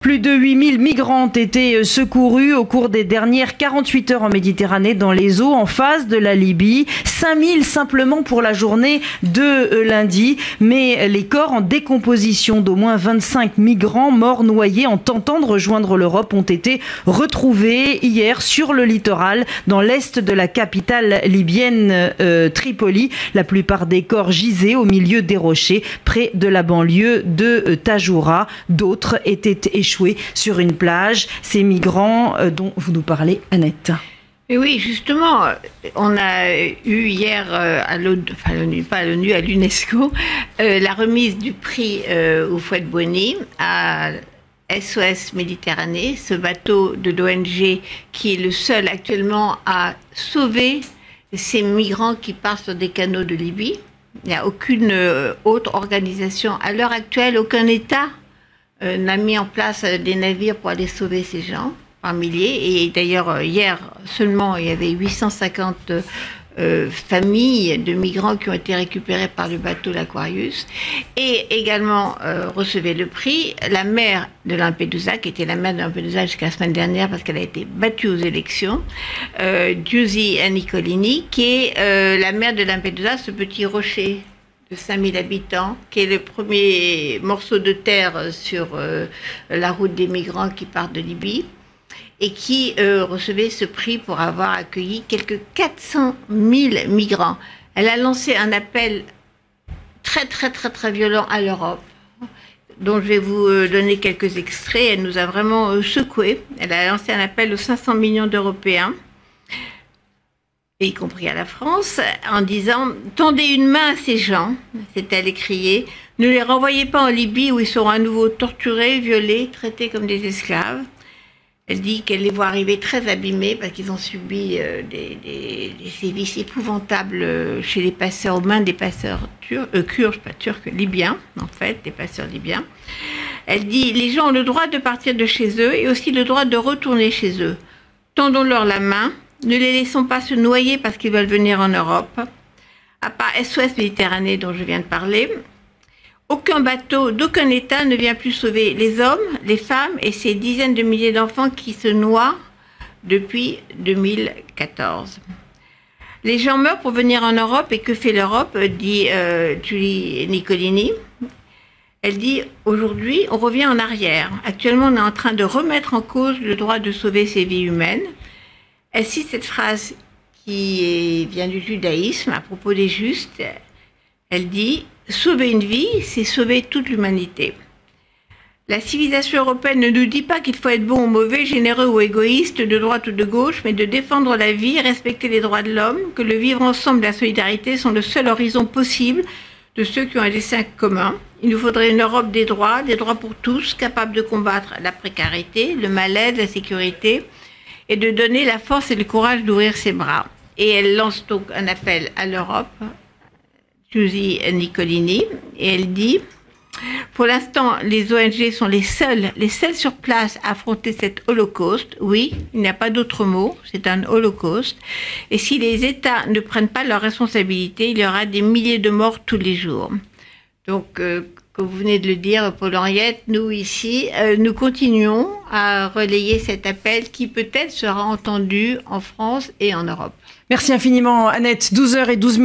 Plus de 8000 migrants ont été secourus au cours des dernières 48 heures en Méditerranée dans les eaux en face de la Libye. 5000 simplement pour la journée de lundi. Mais les corps en décomposition d'au moins 25 migrants morts noyés en tentant de rejoindre l'Europe ont été retrouvés hier sur le littoral dans l'est de la capitale libyenne Tripoli. La plupart des corps gisaient au milieu des rochers près de la banlieue de Tajoura. D'autres étaient échoués sur une plage. Ces migrants dont vous nous parlez, Annette. Et oui, justement, on a eu hier à l'ONU, pas à l'ONU, à l'UNESCO, la remise du prix Houphouët-Boigny à SOS Méditerranée, ce bateau de l'ONG qui est le seul actuellement à sauver ces migrants qui partent sur des canaux de Libye. Il n'y a aucune autre organisation à l'heure actuelle, aucun État n'a mis en place des navires pour aller sauver ces gens par milliers. Et d'ailleurs, hier seulement, il y avait 850 familles de migrants qui ont été récupérées par le bateau l'Aquarius. Et également recevait le prix la maire de Lampedusa, qui était la maire de Lampedusa jusqu'à la semaine dernière parce qu'elle a été battue aux élections, Giusy Nicolini, qui est la maire de Lampedusa, ce petit rocher de 5000 habitants, qui est le premier morceau de terre sur la route des migrants qui partent de Libye, et qui recevait ce prix pour avoir accueilli quelques 400 000 migrants. Elle a lancé un appel très violent à l'Europe, dont je vais vous donner quelques extraits. Elle nous a vraiment secoués. Elle a lancé un appel aux 500 millions d'Européens, y compris à la France, en disant « Tendez une main à ces gens », c'est-elle écriée, « ne les renvoyez pas en Libye où ils seront à nouveau torturés, violés, traités comme des esclaves ». Elle dit qu'elle les voit arriver très abîmés parce qu'ils ont subi des sévices épouvantables chez les passeurs, aux mains des passeurs kurdes, pas turcs, libyens, en fait, des passeurs libyens. Elle dit « Les gens ont le droit de partir de chez eux et aussi le droit de retourner chez eux. Tendons-leur la main. Ne les laissons pas se noyer parce qu'ils veulent venir en Europe. » À part SOS Méditerranée dont je viens de parler, aucun bateau d'aucun État ne vient plus sauver les hommes, les femmes et ces dizaines de milliers d'enfants qui se noient depuis 2014. Les gens meurent pour venir en Europe et que fait l'Europe, dit Giusy Nicolini. Elle dit aujourd'hui on revient en arrière. Actuellement on est en train de remettre en cause le droit de sauver ces vies humaines. Elle cite cette phrase qui vient du judaïsme à propos des justes. Elle dit « Sauver une vie, c'est sauver toute l'humanité ». La civilisation européenne ne nous dit pas qu'il faut être bon ou mauvais, généreux ou égoïste, de droite ou de gauche, mais de défendre la vie, respecter les droits de l'homme, que le vivre ensemble et la solidarité sont le seul horizon possible de ceux qui ont un dessein commun. Il nous faudrait une Europe des droits pour tous, capable de combattre la précarité, le mal-être, la sécurité, et de donner la force et le courage d'ouvrir ses bras. Et elle lance donc un appel à l'Europe, Giusy Nicolini, et elle dit « Pour l'instant, les ONG sont les seuls sur place à affronter cet holocauste. Oui, il n'y a pas d'autre mot, c'est un holocauste. Et si les États ne prennent pas leurs responsabilités, il y aura des milliers de morts tous les jours. » Donc, comme vous venez de le dire, Paul-Henriette, nous ici, nous continuons à relayer cet appel qui peut-être sera entendu en France et en Europe. Merci infiniment, Annette. 12h12.